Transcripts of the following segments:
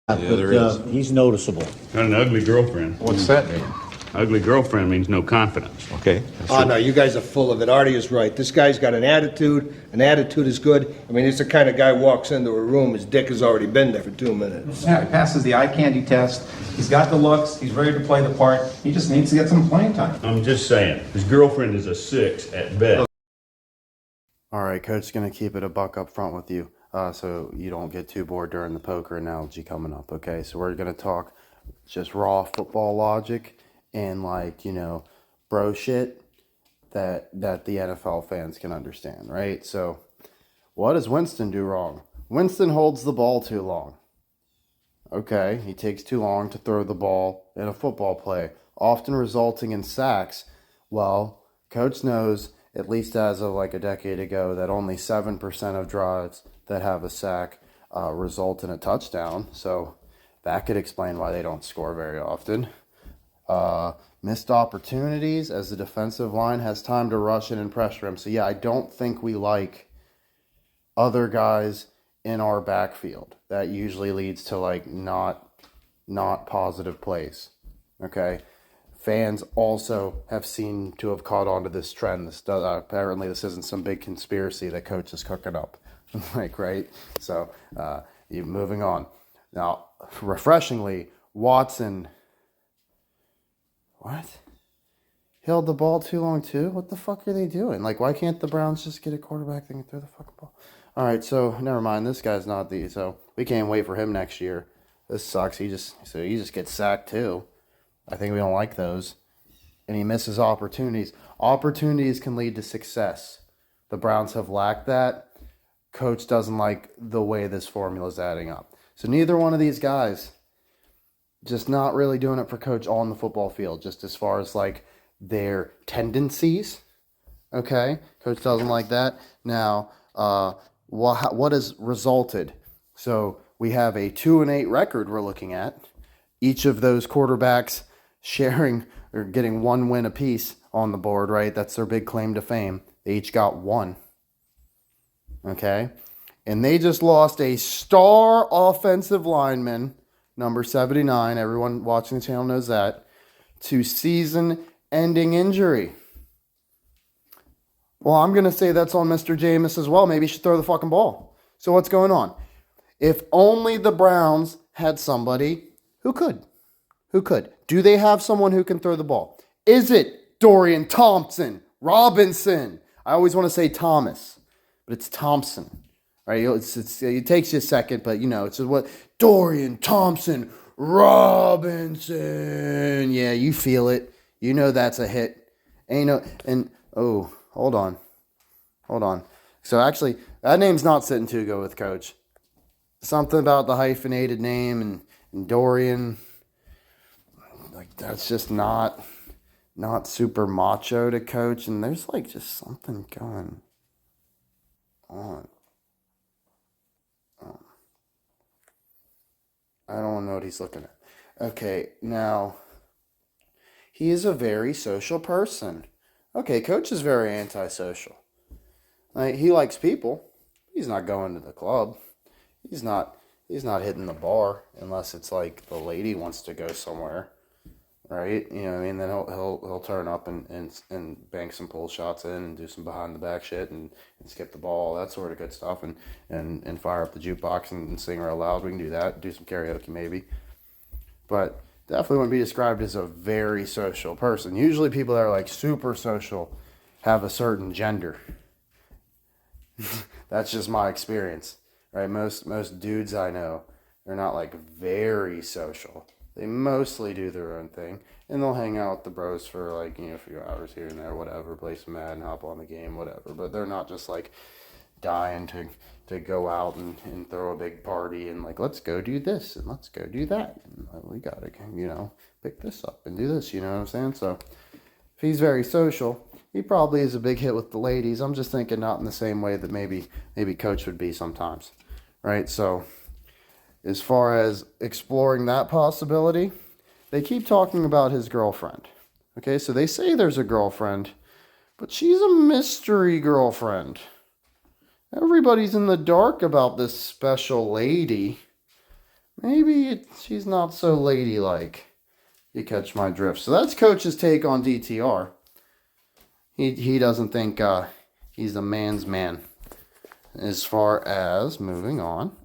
Yeah, there is. He's noticeable. Got an ugly girlfriend. What's that mean? Ugly girlfriend means no confidence. Okay. Oh, no, you guys are full of it. Artie is right. This guy's got an attitude. An attitude is good. I mean, he's the kind of guy walks into a room, his dick has already been there for 2 minutes. Yeah, he passes the eye candy test. He's got the looks. He's ready to play the part. He just needs to get some playing time. I'm just saying, his girlfriend is a 6 at best. All right, Coach is going to keep it a buck up front with you so you don't get too bored during the poker analogy coming up, okay? So we're going to talk just raw football logic and, like, you know, bro shit that the NFL fans can understand, right? So what does Winston do wrong? Winston holds the ball too long. Okay, he takes too long to throw the ball in a football play, often resulting in sacks. Well, Coach knows, at least as of like a decade ago, that only 7% of drives that have a sack result in a touchdown. So that could explain why they don't score very often. Missed opportunities as the defensive line has time to rush in and pressure him. So yeah, I don't think we like other guys in our backfield. That usually leads to like not positive plays. Okay. Fans also have seen to have caught on to this trend. Apparently this isn't some big conspiracy that Coach is cooking up. Like, right? So, moving on. Now, refreshingly, Watson, what? Held the ball too long too? What the fuck are they doing? Like, why can't the Browns just get a quarterback that can throw the fucking ball? All right, so never mind. This guy's not so we can't wait for him next year. This sucks. He just gets sacked too. I think we don't like those. And he misses opportunities. Opportunities can lead to success. The Browns have lacked that. Coach doesn't like the way this formula is adding up. So neither one of these guys, just not really doing it for Coach on the football field, just as far as like their tendencies. Okay? Coach doesn't like that. Now, what has resulted? So we have a 2-8 record we're looking at. Each of those quarterbacks sharing or getting one win apiece on the board, right? That's their big claim to fame. They each got one. Okay? And they just lost a star offensive lineman, number 79. Everyone watching the channel knows that. To season-ending injury. Well, I'm going to say that's on Mr. Jameis as well. Maybe he should throw the fucking ball. So what's going on? If only the Browns had somebody who could. Who could? Do they have someone who can throw the ball? Is it Dorian Thompson, Robinson? I always want to say Thomas, but it's Thompson. Right? It takes you a second, but you know, it's just what Dorian Thompson, Robinson. Yeah, you feel it. You know that's a hit. Hold on. So actually, that name's not sitting too good with Coach. Something about the hyphenated name and Dorian, like that's just not super macho to Coach, and there's like just something going on. I don't know what he's looking at. Okay, now he is a very social person. Okay, Coach is very antisocial. Like, he likes people. He's not going to the club. He's not hitting the bar unless it's like the lady wants to go somewhere, right? You know what I mean? Then he'll turn up and bank some pull shots in and do some behind the back shit and skip the ball, that sort of good stuff, and fire up the jukebox and sing real loud. We can do that. Do some karaoke maybe, but definitely wouldn't be described as a very social person. Usually people that are like super social have a certain gender. That's just my experience. Right, most dudes I know, they're not like very social. They mostly do their own thing, and they'll hang out with the bros for like, you know, a few hours here and there, whatever, play some Madden, hop on the game, whatever. But they're not just like dying to go out and throw a big party and like, let's go do this and let's go do that. And we gotta, you know, pick this up and do this. You know what I'm saying? So if he's very social, he probably is a big hit with the ladies. I'm just thinking not in the same way that maybe Coach would be sometimes, right? So as far as exploring that possibility, they keep talking about his girlfriend. Okay, so they say there's a girlfriend, but she's a mystery girlfriend. Everybody's in the dark about this special lady. maybe she's not so ladylike. You catch my drift. So that's Coach's take on DTR. He doesn't think he's a man's man. As far as moving on,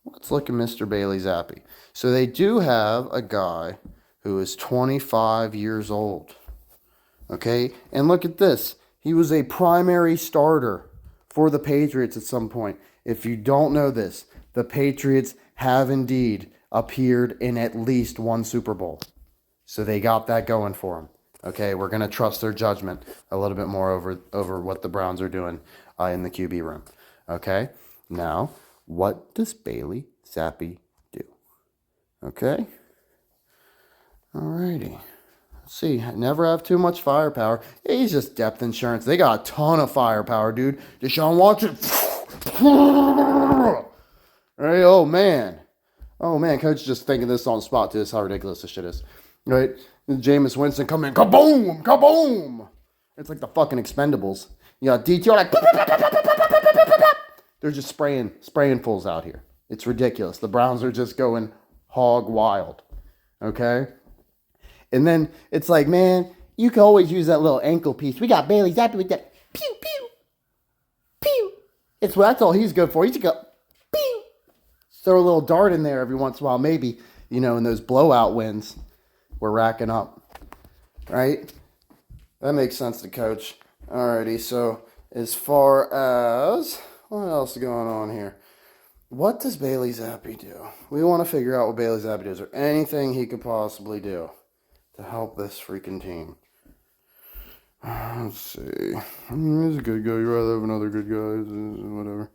let's look at Mr. Bailey Zappi. So they do have a guy who is 25 years old. Okay, and look at this. He was a primary starter for the Patriots at some point. If you don't know this, the Patriots have indeed appeared in at least one Super Bowl. So they got that going for them. Okay, we're going to trust their judgment a little bit more over what the Browns are doing in the QB room. Okay, now, what does Bailey Zappi do? Okay, alrighty. Let's see, never have too much firepower. He's just depth insurance. They got a ton of firepower, dude. Deshaun Watson. Right, oh man, Coach just thinking this on the spot too. This is how ridiculous this shit is. Right? Jameis Winston come in, kaboom, kaboom. It's like the fucking Expendables. You got DTR like, they're just spraying fools out here. It's ridiculous. The Browns are just going hog wild. Okay? And then it's like, man, you can always use that little ankle piece. We got Bailey Zappi with that pew, pew, pew. That's all he's good for. He's go pew. Throw a little dart in there every once in a while, maybe, in those blowout wins we're racking up, right? That makes sense to Coach. Alrighty, so as far as, what else is going on here? What does Bailey Zappi do? We want to figure out what Bailey Zappi does, or anything he could possibly do to help this freaking team. Let's see. He's a good guy. You'd rather have another good guy, whatever.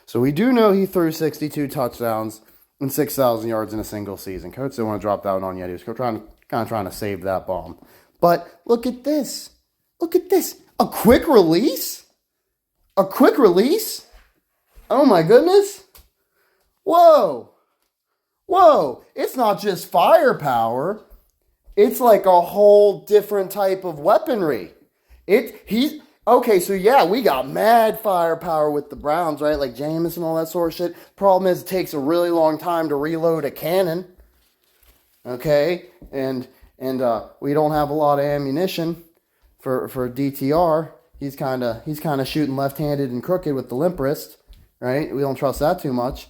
So we do know he threw 62 touchdowns and 6,000 yards in a single season. Coach didn't want to drop that one on yet. He was kind of trying to save that bomb. But look at this. Look at this. A quick release? A quick release? Oh my goodness. Whoa. Whoa. It's not just firepower. It's like a whole different type of weaponry. Okay, so yeah, we got mad firepower with the Browns, right? Like Jameis and all that sort of shit. Problem is, it takes a really long time to reload a cannon. Okay, and we don't have a lot of ammunition for DTR. He's kind of shooting left-handed and crooked with the limp wrist, right? We don't trust that too much.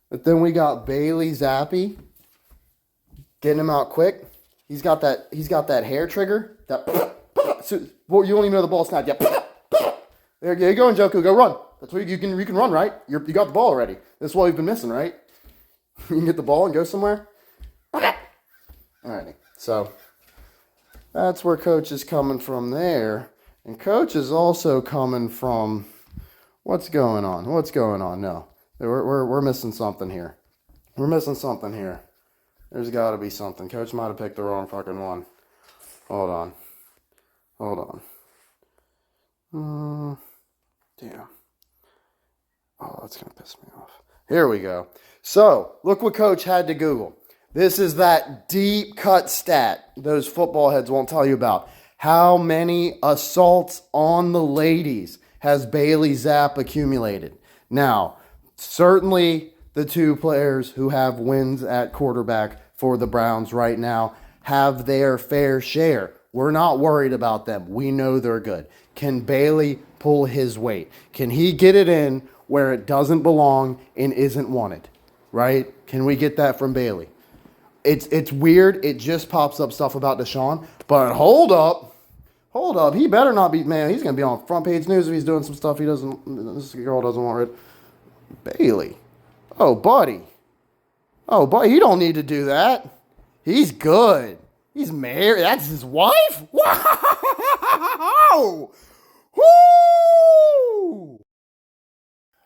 But then we got Bailey Zappi getting him out quick. He's got that hair trigger. Well, you don't even know the ball snapped yet. There you go, Njoku. Go run. That's what you can run, right? You got the ball already. That's what we've been missing, right? You can get the ball and go somewhere. Alrighty. So that's where Coach is coming from there. And Coach is also coming from what's going on? What's going on? No. We're missing something here. We're missing something here. There's got to be something. Coach might have picked the wrong fucking one. Hold on. Damn. Oh, that's going to piss me off. Here we go. So, look what Coach had to Google. This is that deep cut stat those football heads won't tell you about. How many assaults on the ladies has Bailey Zapp accumulated? Now, certainly the two players who have wins at quarterback for the Browns right now have their fair share. We're not worried about them. We know they're good. Can Bailey pull his weight? Can he get it in where it doesn't belong and isn't wanted? Right? Can we get that from Bailey? It's weird. It just pops up stuff about Deshaun. But hold up. He better not be, man, he's going to be on front page news if he's doing some stuff this girl doesn't want it. Bailey. Oh, buddy, you don't need to do that. He's good. He's married. That's his wife? Wow! Woo!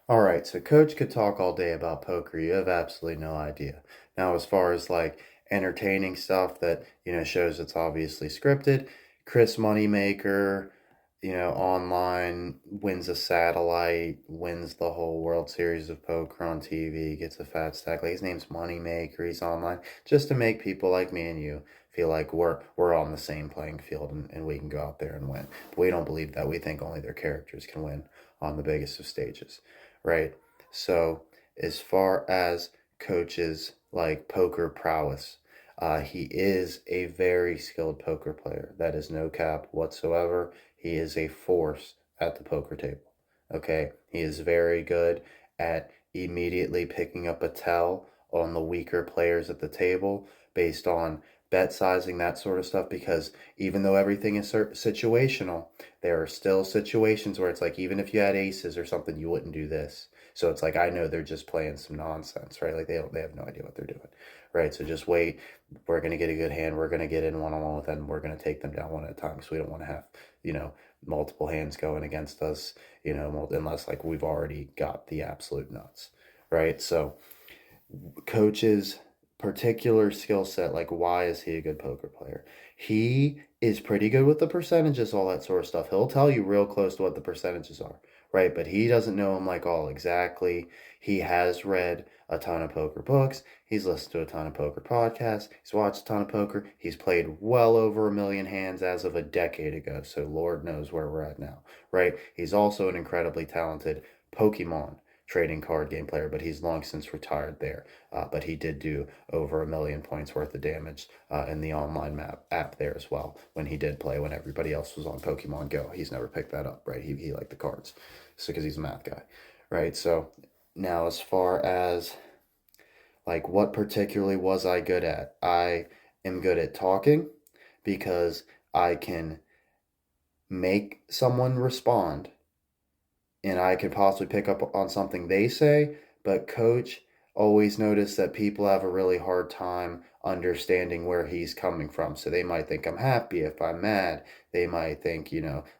All right, so Coach could talk all day about poker. You have absolutely no idea. Now, as far as like entertaining stuff that, shows it's obviously scripted, Chris Moneymaker, online, wins a satellite, wins the whole World Series of Poker on TV, gets a fat stack. Like, his name's Moneymaker, he's online, just to make people like me and you feel like we're on the same playing field and we can go out there and win. But we don't believe that. We think only their characters can win on the biggest of stages, right? So as far as Coach's like poker prowess. He is a very skilled poker player. That is no cap whatsoever. He is a force at the poker table. Okay, he is very good at immediately picking up a tell on the weaker players at the table based on bet sizing, that sort of stuff. Because even though everything is situational, there are still situations where it's like, even if you had aces or something, you wouldn't do this. So it's like, I know they're just playing some nonsense, right? Like they have no idea what they're doing, right? So just wait. We're going to get a good hand. We're going to get in one-on-one with them. We're going to take them down one at a time because we don't want to have, multiple hands going against us, unless like we've already got the absolute nuts, right? So Coach's particular skill set, like why is he a good poker player? He is pretty good with the percentages, all that sort of stuff. He'll tell you real close to what the percentages are, right? But he doesn't know them like all exactly. He has read a ton of poker books. He's listened to a ton of poker podcasts. He's watched a ton of poker. He's played well over 1 million hands as of a decade ago. So Lord knows where we're at now, right? He's also an incredibly talented Pokemon trading card game player, but he's long since retired there. But he did do over 1 million points worth of damage in the online map app there as well when he did play, when everybody else was on Pokemon Go. He's never picked that up, right? He liked the cards, so because he's a math guy, right? So now, as far as like what particularly was I good at, I am good at talking because I can make someone respond and I could possibly pick up on something they say, but Coach always noticed that people have a really hard time understanding where he's coming from. So they might think I'm happy if I'm mad. They might think,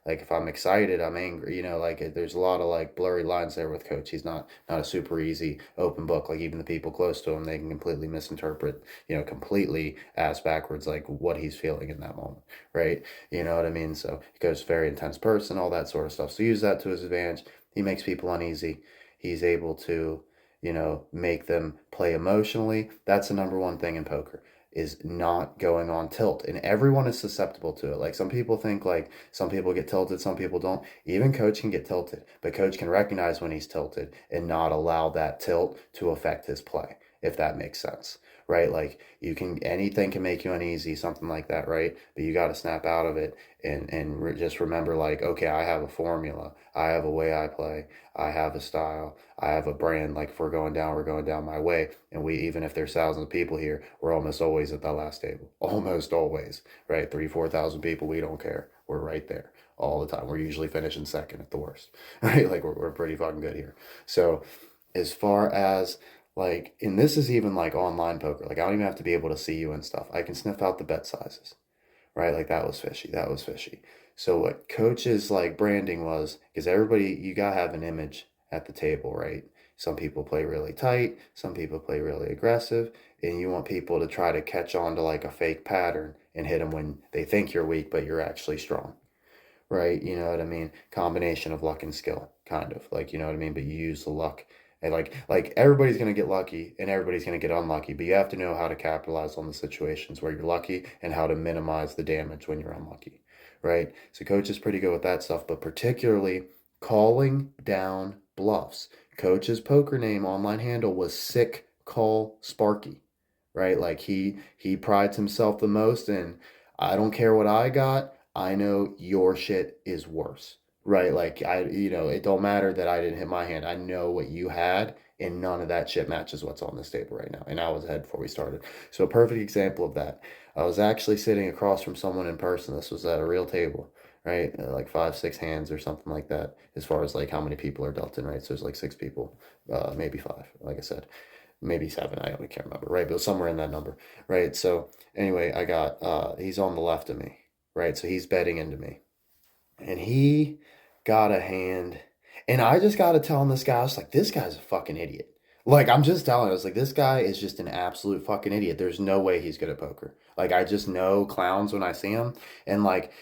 like if I'm excited, I'm angry. Like there's a lot of like blurry lines there with Coach. He's not a super easy open book. Like even the people close to him, they can completely misinterpret, completely ass backwards, like what he's feeling in that moment, right? You know what I mean? So Coach's a very intense person, all that sort of stuff. So use that to his advantage. He makes people uneasy. He's able to, make them play emotionally. That's the number one thing in poker, is not going on tilt. And everyone is susceptible to it. Like some people think like some people get tilted, some people don't. Even Coach can get tilted, but Coach can recognize when he's tilted and not allow that tilt to affect his play, if that makes sense. Right? Like anything can make you uneasy, something like that, right? But you got to snap out of it and just remember like, okay, I have a formula. I have a way I play. I have a style. I have a brand. Like if we're going down my way. And even if there's thousands of people here, we're almost always at that last table. Almost always, right? 3,000-4,000 people, we don't care. We're right there all the time. We're usually finishing second at the worst, right? Like we're pretty fucking good here. So as far as like, and this is even like online poker. Like I don't even have to be able to see you and stuff. I can sniff out the bet sizes, right? Like that was fishy. That was fishy. So what Coach's like branding was, because you gotta have an image at the table, right? Some people play really tight. Some people play really aggressive. And you want people to try to catch on to like a fake pattern and hit them when they think you're weak, but you're actually strong, right? You know what I mean? Combination of luck and skill, kind of like, you know what I mean? But you use the luck. And like everybody's going to get lucky and everybody's going to get unlucky, but you have to know how to capitalize on the situations where you're lucky and how to minimize the damage when you're unlucky, right? So Coach is pretty good with that stuff, but particularly calling down bluffs. Coach's poker name, online handle, was Sick Call Sparky, right? Like he prides himself the most in, I don't care what I got, I know your shit is worse. Right, like it don't matter that I didn't hit my hand. I know what you had, and none of that shit matches what's on this table right now. And I was ahead before we started. So a perfect example of that. I was actually sitting across from someone in person. This was at a real table, right? Like 5, 6 hands or something like that, as far as like how many people are dealt in, right? So there's like 6 people, maybe 5, like I said. Maybe 7, I can't remember, right? But somewhere in that number, right? So anyway, I got, he's on the left of me, right? So he's betting into me. And he got a hand. And I just got to tell him, this guy, I was like, this guy's a fucking idiot. Like, I'm just telling you, I was like, this guy is just an absolute fucking idiot. There's no way he's good at poker. Like, I just know clowns when I see him. And, like,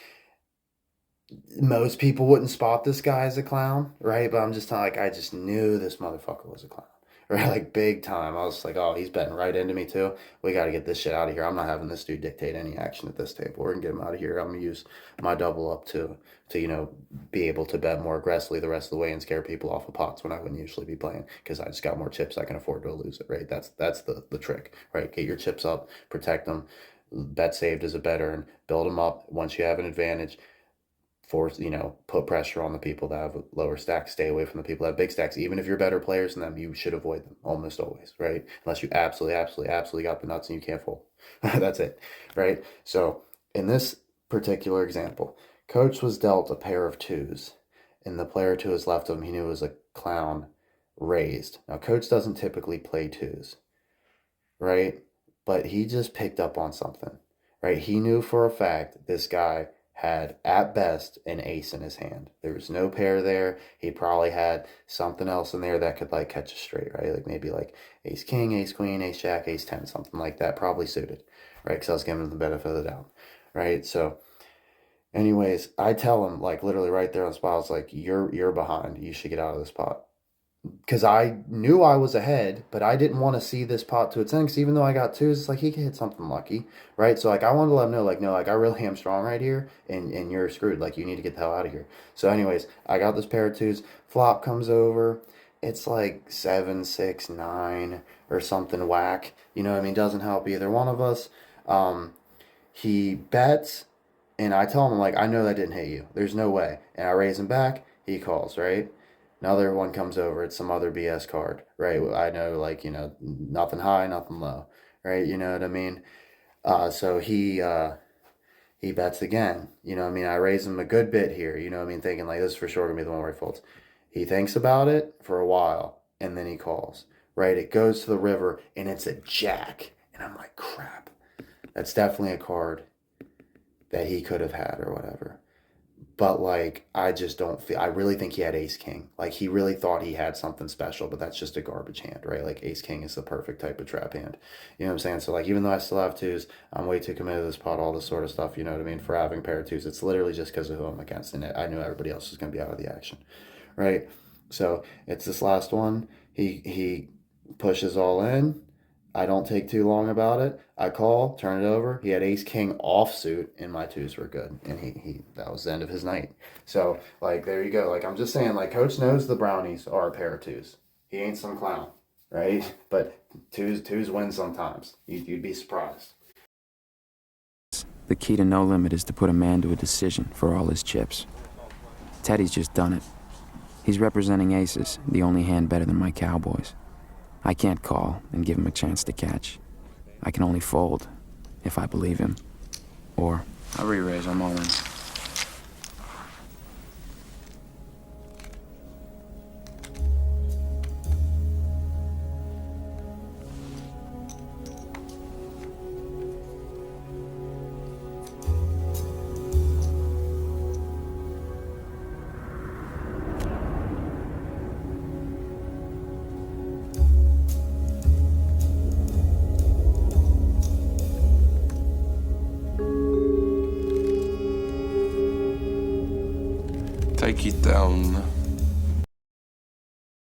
most people wouldn't spot this guy as a clown, right? But I'm just like, I just knew this motherfucker was a clown, right? Like big time. I was like, oh, he's betting right into me too. We got to get this shit out of here. I'm not having this dude dictate any action at this table. We're gonna get him out of here. I'm gonna use my double up to be able to bet more aggressively the rest of the way and scare people off of pots when I wouldn't usually be playing because I just got more chips. I can afford to lose it, right? That's the trick, right? Get your chips up, protect them, bet saved as a better, and build them up. Once you have an advantage, force, put pressure on the people that have lower stacks. Stay away from the people that have big stacks. Even if you're better players than them, you should avoid them almost always, right? Unless you absolutely got the nuts and you can't fold. That's it, right? So in this particular example, Coach was dealt a pair of twos, and the player to his left of him, he knew was a clown, raised. Now, Coach doesn't typically play twos, right? But he just picked up on something, right? He knew for a fact this guy had at best an ace in his hand. There was no pair there. He probably had something else in there that could like catch a straight, right? Like maybe like ace king, ace queen, ace jack, ace 10, something like that, probably suited, right? Because I was giving him the benefit of the doubt, right? So anyways, I tell him like literally right there on the spot, I was like, you're behind. You should get out of this pot. Because I knew I was ahead, but I didn't want to see this pot to its end. Because even though I got twos, it's like he could hit something lucky, right? So like I wanted to let him know, like, no, like I really am strong right here, and you're screwed. Like you need to get the hell out of here. So anyways, I got this pair of twos. Flop comes over. It's like 7, 6, 9 or something whack. You know what I mean? Doesn't help either one of us. He bets, and I tell him like, I know that didn't hit you. There's no way. And I raise him back. He calls, right? Another one comes over. It's some other BS card, right? I know, like, nothing high, nothing low, right? You know what I mean? So he bets again. You know what I mean? I raise him a good bit here. You know what I mean? Thinking, like, this is for sure going to be the one where he folds. He thinks about it for a while, and then he calls, right? It goes to the river, and it's a jack. And I'm like, crap. That's definitely a card that he could have had or whatever. But, like, I just don't feel... I really think he had ace-king. Like, he really thought he had something special, but that's just a garbage hand, right? Like, ace-king is the perfect type of trap hand. You know what I'm saying? So, like, even though I still have twos, I'm way too committed to this pot, all this sort of stuff, you know what I mean? For having a pair of twos, it's literally just because of who I'm against, and I knew everybody else was going to be out of the action, right? So, it's this last one. He pushes all in. I don't take too long about it. I call, turn it over. He had ace-king offsuit, and my twos were good. And he that was the end of his night. So, like, there you go. Like, I'm just saying, like, Coach knows the Brownies are a pair of twos. He ain't some clown, right? But twos win sometimes. You'd be surprised. The key to No Limit is to put a man to a decision for all his chips. Teddy's just done it. He's representing aces, the only hand better than my Cowboys. I can't call and give him a chance to catch. I can only fold if I believe him. Or I re-raise, I'm all in. Take it down.